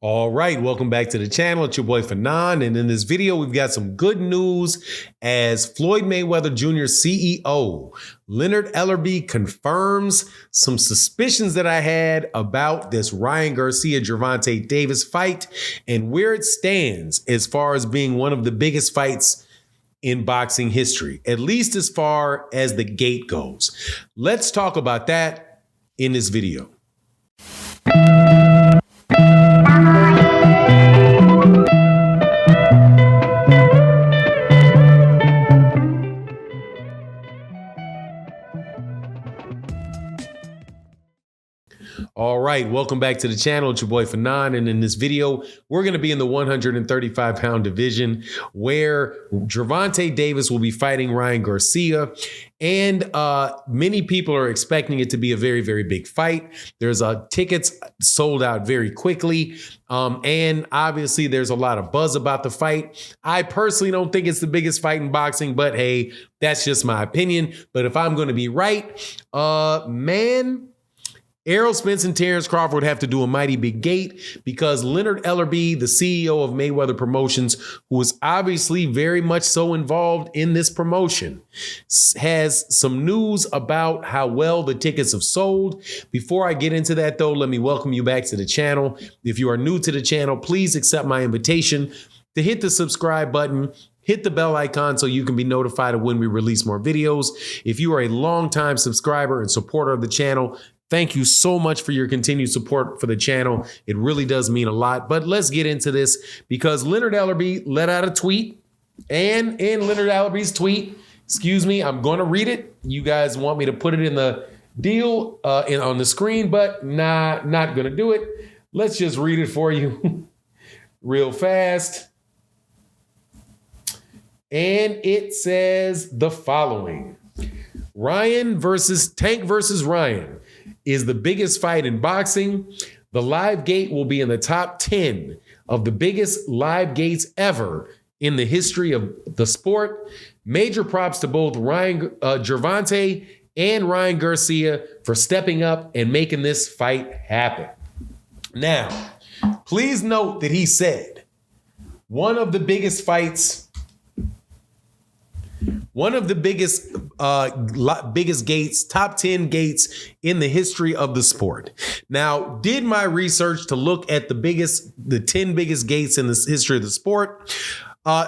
All right, welcome back to the channel. It's your boy Fanon, and in this video, we've got some good news as Floyd Mayweather Jr. CEO Leonard Ellerby confirms some suspicions that I had about this Ryan Garcia Gervonta Davis fight and where it stands as far as being one of the biggest fights in boxing history, at least as far as the gate goes. Let's talk about that in this video. All right, welcome back to the channel. It's your boy Fanon, and in this video, we're going to be in the 135-pound division where Gervonta Davis will be fighting Ryan Garcia, and many people are expecting it to be a very, very big fight. There's tickets sold out very quickly, and obviously there's a lot of buzz about the fight. I personally don't think it's the biggest fight in boxing, but hey, that's just my opinion. But if I'm going to be right, Errol Spence and Terrence Crawford have to do a mighty big gate because Leonard Ellerby, the CEO of Mayweather Promotions, who is obviously very much so involved in this promotion, has some news about how well the tickets have sold. Before I get into that, though, let me welcome you back to the channel. If you are new to the channel, please accept my invitation to hit the subscribe button. Hit the bell icon so you can be notified of when we release more videos. If you are a longtime subscriber and supporter of the channel, thank you so much for your continued support for the channel. It really does mean a lot. But let's get into this because Leonard Ellerby let out a tweet. And in Leonard Ellerby's tweet, I'm going to read it. You guys want me to put it in the deal on the screen, but not going to do it. Let's just read it for you real fast. And it says the following. Tank versus Ryan is the biggest fight in boxing. The live gate will be in the top 10 of the biggest live gates ever in the history of the sport. Major props to both Gervonta and Ryan Garcia for stepping up and making this fight happen. Now, please note that he said one of the biggest gates, top 10 gates in the history of the sport. Now, did my research to look at the 10 biggest gates in the history of the sport.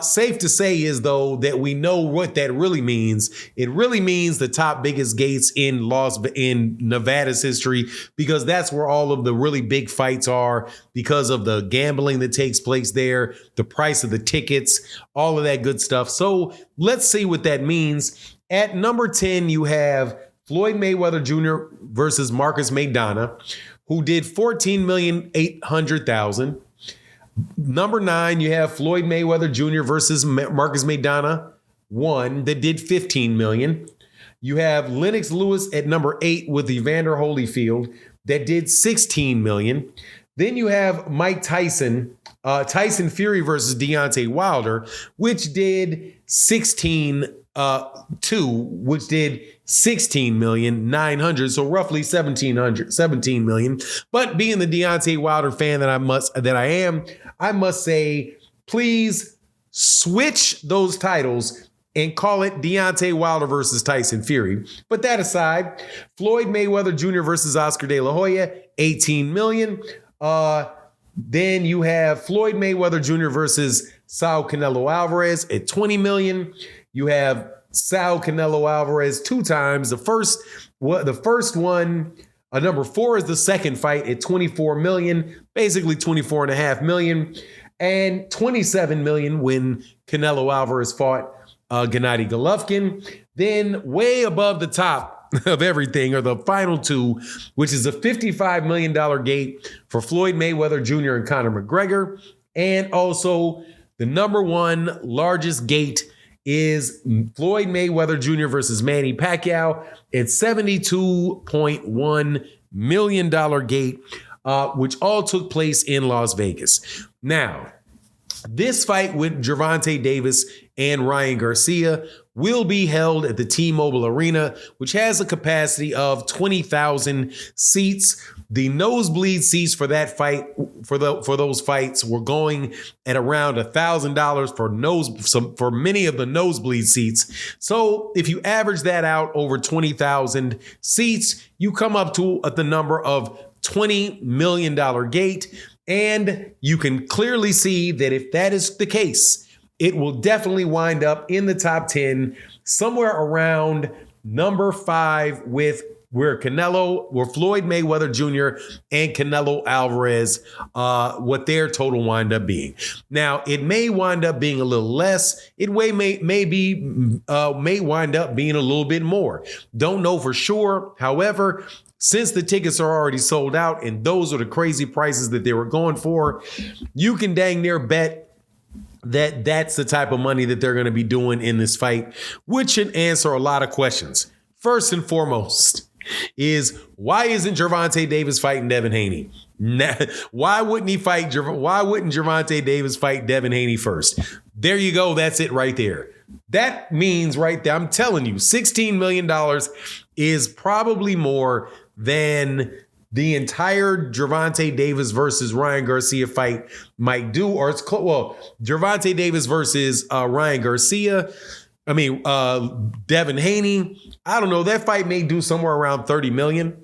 Safe to say is, though, that we know what that really means. It really means the top biggest gates in Nevada's history, because that's where all of the really big fights are because of the gambling that takes place there, the price of the tickets, all of that good stuff. So let's see what that means. At number 10, you have Floyd Mayweather Jr. versus Marcus Maidana, who did $14,800,000. Number 9, you have Floyd Mayweather Jr. versus Marcus Maidana, that did $15 million. You have Lennox Lewis at number 8 with Evander Holyfield that did $16 million. Then you have Mike Tyson, Tyson Fury versus Deontay Wilder, which did 16 $16,900,000, so roughly 17 million. But being the Deontay Wilder fan that I am, I must say, please switch those titles and call it Deontay Wilder versus Tyson Fury. But that aside, Floyd Mayweather Jr. versus Oscar De La Hoya, 18 million. Then you have Floyd Mayweather Jr. versus Saul Canelo Alvarez at 20 million. You have Saul Canelo Alvarez 2 times. The first one, number 4 is the second fight at 24 million, basically 24.5 million, and 27 million when Canelo Alvarez fought Gennady Golovkin. Then way above the top of everything are the final 2, which is a $55 million gate for Floyd Mayweather Jr. and Conor McGregor. And also the number 1 largest gate is Floyd Mayweather Jr. versus Manny Pacquiao at $72.1 million gate, which all took place in Las Vegas. Now, this fight with Gervonta Davis and Ryan Garcia will be held at the T-Mobile Arena, which has a capacity of 20,000 seats. The nosebleed seats for that fight, for those fights, were going at around $1,000 for many of the nosebleed seats. So if you average that out over 20,000 seats, you come up to the number of $20 million gate. And you can clearly see that if that is the case, it will definitely wind up in the top 10, somewhere around number 5, with where Floyd Mayweather Jr. and Canelo Alvarez, what their total wind up being. Now, it may wind up being a little less. It may wind up being a little bit more. Don't know for sure. However, since the tickets are already sold out and those are the crazy prices that they were going for, you can dang near bet that that's the type of money that they're going to be doing in this fight, which should answer a lot of questions. First and foremost is, why isn't Gervonta Davis fighting Devin Haney? Why wouldn't Gervonta Davis fight Devin Haney first? There you go. That's it right there. That means right there, I'm telling you, $16 million is probably more than the entire Gervonta Davis versus Ryan Garcia fight might do, or it's close. Well, Gervonta Davis versus Ryan Garcia. Devin Haney. I don't know. That fight may do somewhere around $30 million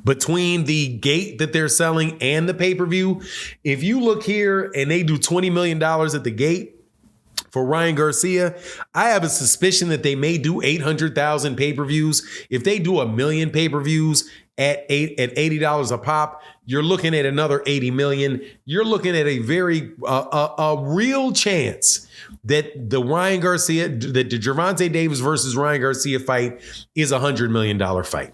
between the gate that they're selling and the pay-per-view. If you look here and they do $20 million at the gate for Ryan Garcia, I have a suspicion that they may do 800,000 pay-per-views. If they do 1 million pay-per-views at $80 a pop, you're looking at another 80 million. You're looking at a very a real chance that the Gervonta Davis versus Ryan Garcia fight is $100 million fight.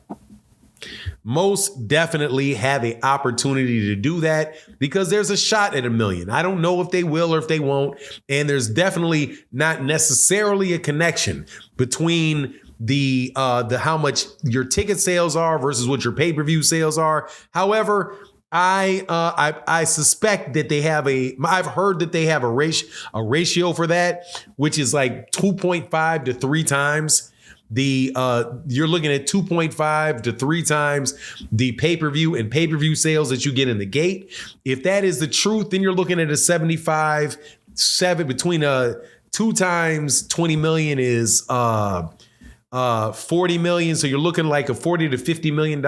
Most definitely have an opportunity to do that because there's a shot at 1 million. I don't know if they will or if they won't. And there's definitely not necessarily a connection between the how much your ticket sales are versus what your pay-per-view sales are. However, I suspect that I've heard that they have a ratio for that, which is like 2.5 to 3 times. You're looking at 2.5 to 3 times the pay-per-view and pay-per-view sales that you get in the gate. If that is the truth, then you're looking at between 2 times 20 million is 40 million. So you're looking like a $40 to $50 million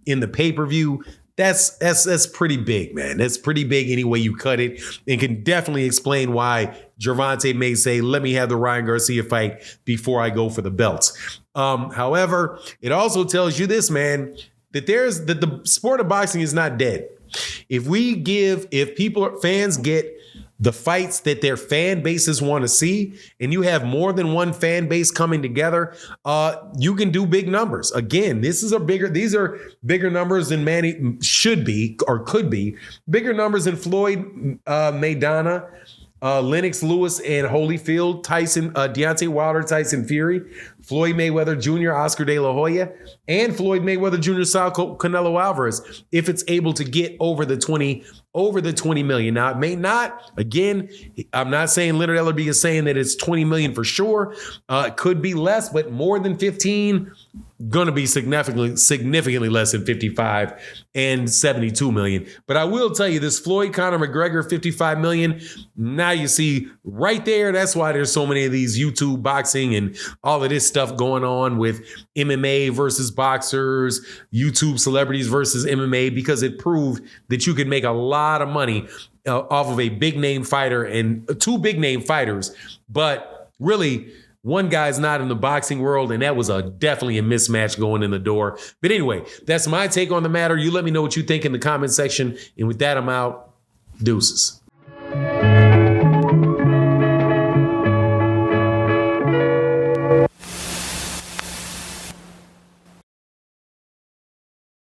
in the pay-per-view. That's pretty big, man. That's pretty big any way you cut it, and can definitely explain why Gervonta may say, let me have the Ryan Garcia fight before I go for the belts. However, it also tells you this, man, that the sport of boxing is not dead. If fans get the fights that their fan bases want to see, and you have more than one fan base coming together, you can do big numbers. Again, these are bigger numbers than Manny should be or could be. Bigger numbers than Floyd, Maidana, Lennox Lewis and Holyfield, Deontay Wilder, Tyson Fury, Floyd Mayweather Jr., Oscar De La Hoya, and Floyd Mayweather Jr. Canelo Alvarez, if it's able to get over the 20 million. Now, it may not. Again, I'm not saying Leonard Ellerby is saying that it's 20 million for sure. It could be less, but more than 15, going to be significantly less than 55 and 72 million. But I will tell you this, Floyd Conor McGregor, 55 million. Now you see right there, that's why there's so many of these YouTube boxing and all of this stuff going on with MMA versus boxers, YouTube celebrities versus MMA, because it proved that you could make a lot of money off of a big name fighter and 2 big name fighters. But really, one guy's not in the boxing world, and that was definitely a mismatch going in the door. But anyway, that's my take on the matter. You let me know what you think in the comment section. And with that, I'm out. Deuces.